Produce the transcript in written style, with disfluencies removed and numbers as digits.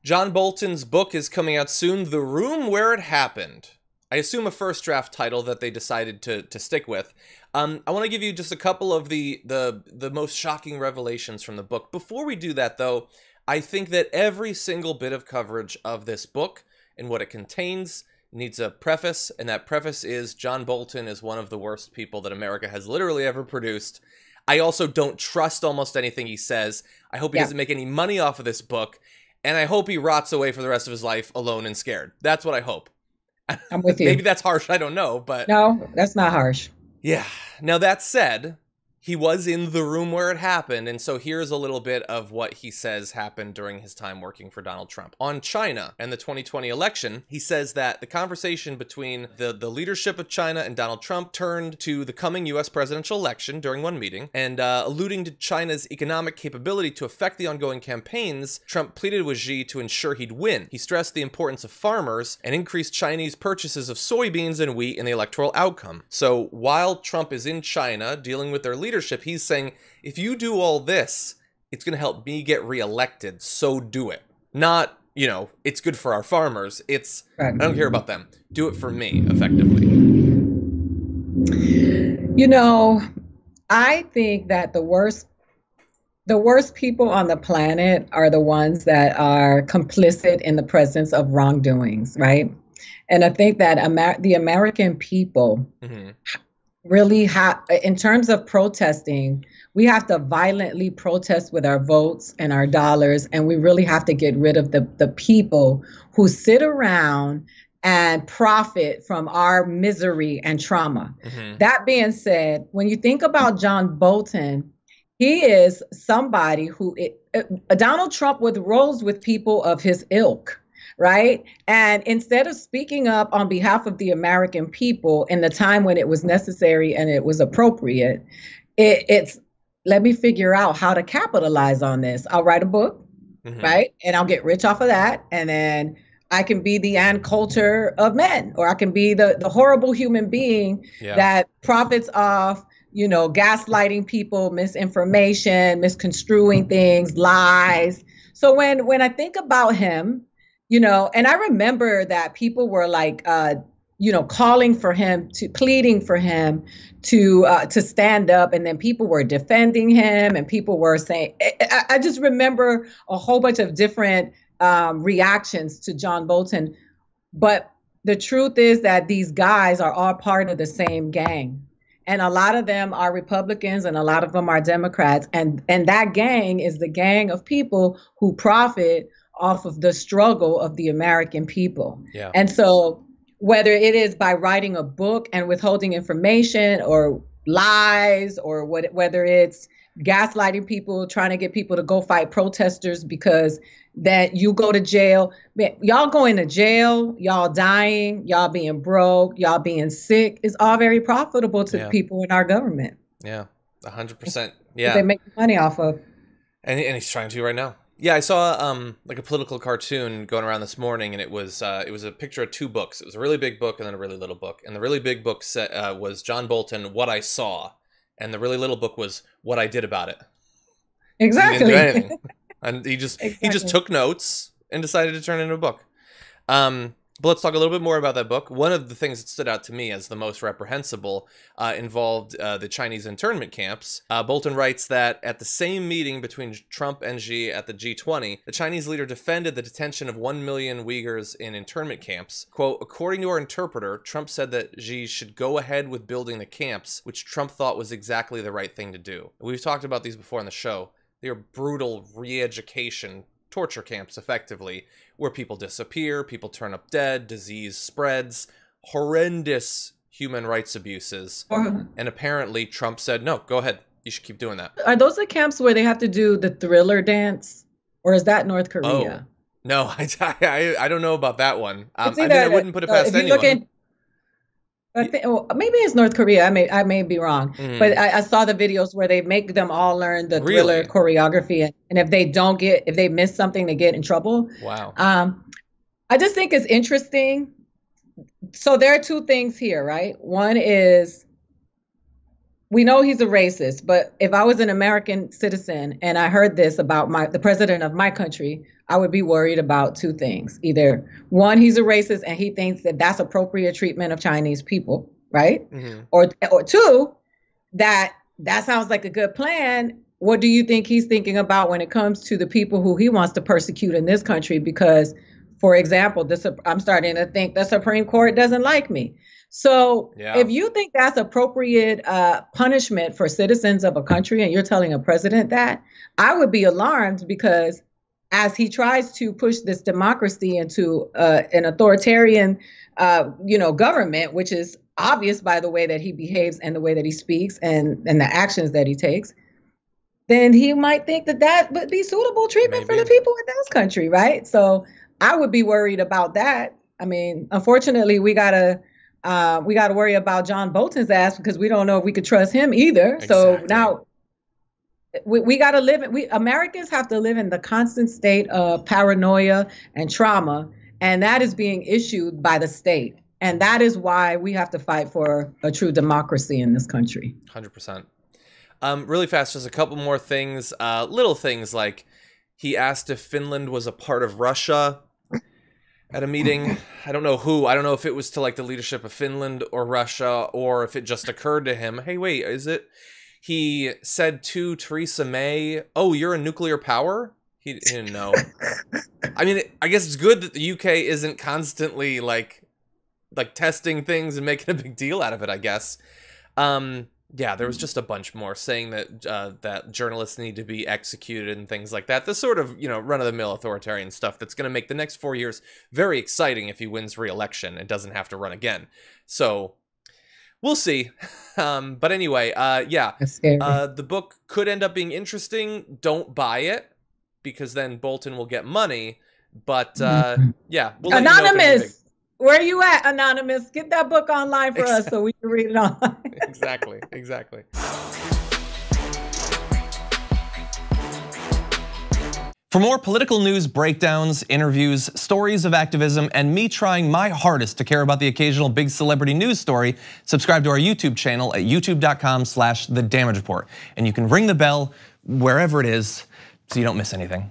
John Bolton's book is coming out soon, The Room Where It Happened. I assume a first draft title that they decided to stick with. I want to give you just a couple of the most shocking revelations from the book. Before we do that, though, I think that every single bit of coverage of this book and what it contains needs a preface, and that preface is John Bolton is one of the worst people that America has literally ever produced. I also don't trust almost anything he says. I hope he doesn't make any money off of this book, and I hope he rots away for the rest of his life alone and scared. That's what I hope. I'm with you. Maybe that's harsh, I don't know, but... No, that's not harsh. Yeah. Now, that said, he was in the room where it happened, and so here's a little bit of what he says happened during his time working for Donald Trump. On China and the 2020 election, he says that the conversation between the leadership of China and Donald Trump turned to the coming U.S. presidential election during one meeting, and alluding to China's economic capability to affect the ongoing campaigns, Trump pleaded with Xi to ensure he'd win. He stressed the importance of farmers and increased Chinese purchases of soybeans and wheat in the electoral outcome. So while Trump is in China dealing with their leadership, he's saying, if you do all this, it's going to help me get reelected, so do it. Not, you know, it's good for our farmers. It's, I don't care about them. Do it for me, effectively. You know, I think that the worst people on the planet are the ones that are complicit in the presence of wrongdoings, right? And I think that the American people really have, in terms of protesting, we have to violently protest with our votes and our dollars, and we really have to get rid of the people who sit around and profit from our misery and trauma. That being said, when you think about John Bolton, he is somebody who, Donald Trump rolls with people of his ilk. Right? And instead of speaking up on behalf of the American people in the time when it was necessary and it was appropriate, it's let me figure out how to capitalize on this. I'll write a book, right? And I'll get rich off of that. And then I can be the Ann Coulter of men, or I can be the horrible human being that profits off, you know, gaslighting people, misinformation, misconstruing things, lies. So when I think about him, you know, and I remember that people were like, you know, calling for him, pleading for him to stand up, and then people were defending him, and people were saying, I just remember a whole bunch of different reactions to John Bolton. But the truth is that these guys are all part of the same gang. And a lot of them are Republicans and a lot of them are Democrats. And that gang is the gang of people who profit off of the struggle of the American people. And so whether it is by writing a book and withholding information or lies, or whether it's gaslighting people, trying to get people to go fight protesters because that you go to jail, man, y'all going to jail, y'all dying, y'all being broke, y'all being sick is all very profitable to people in our government. 100%. They make money off of. And he's trying to right now. Yeah, I saw like a political cartoon going around this morning, and it was a picture of two books. It was a really big book and then a really little book. And the really big book was John Bolton, What I Saw, and the really little book was What I Did About It. Exactly. He didn't do anything. And he just took notes and decided to turn it into a book. But let's talk a little bit more about that book. One of the things that stood out to me as the most reprehensible involved the Chinese internment camps. Bolton writes that at the same meeting between Trump and Xi at the G20, the Chinese leader defended the detention of 1 million Uyghurs in internment camps. Quote, according to our interpreter, Trump said that Xi should go ahead with building the camps, which Trump thought was exactly the right thing to do. We've talked about these before on the show. They are brutal re-education torture camps, effectively, where people disappear, people turn up dead, disease spreads, horrendous human rights abuses. And apparently Trump said, no, go ahead. You should keep doing that. Are those the camps where they have to do the Thriller dance? Or is that North Korea? Oh, no, I don't know about that one. I mean, I wouldn't put it past anyone. I think, well, maybe it's North Korea. I may be wrong, but I saw the videos where they make them all learn the Thriller choreography, and if they miss something, they get in trouble. Wow. I just think it's interesting. So there are two things here, right? One is we know he's a racist, but if I was an American citizen and I heard this about the president of my country, I would be worried about two things. Either one, he's a racist and he thinks that that's appropriate treatment of Chinese people, right? Mm-hmm. Or two, that sounds like a good plan. What do you think he's thinking about when it comes to the people who he wants to persecute in this country? Because, for example, I'm starting to think the Supreme Court doesn't like me. So if you think that's appropriate punishment for citizens of a country and you're telling a president that, I would be alarmed, because as he tries to push this democracy into an authoritarian, government, which is obvious by the way that he behaves and the way that he speaks and the actions that he takes, then he might think that would be suitable treatment for the people in this country, right? So I would be worried about that. I mean, unfortunately, we gotta worry about John Bolton's ass, because we don't know if we could trust him either. Exactly. So now we got to Americans have to live in the constant state of paranoia and trauma, and that is being issued by the state. And that is why we have to fight for a true democracy in this country. 100%. Really fast, just a couple more things, little things like he asked if Finland was a part of Russia at a meeting. I don't know who. I don't know if it was to like the leadership of Finland or Russia, or if it just occurred to him, hey, wait, is it? He said to Theresa May, oh, you're a nuclear power? He didn't know. I mean, I guess it's good that the UK isn't constantly like testing things and making a big deal out of it, I guess. Yeah, there was just a bunch more saying that that journalists need to be executed and things like that. The sort of, run-of-the-mill authoritarian stuff that's going to make the next 4 years very exciting if he wins re-election and doesn't have to run again. So we'll see. But anyway, the book could end up being interesting. Don't buy it, because then Bolton will get money. But yeah, we'll Anonymous. Where are you at, Anonymous? Get that book online for us so we can read it online. Exactly. For more political news breakdowns, interviews, stories of activism, and me trying my hardest to care about the occasional big celebrity news story, subscribe to our YouTube channel at youtube.com/The Damage Report. And you can ring the bell wherever it is so you don't miss anything.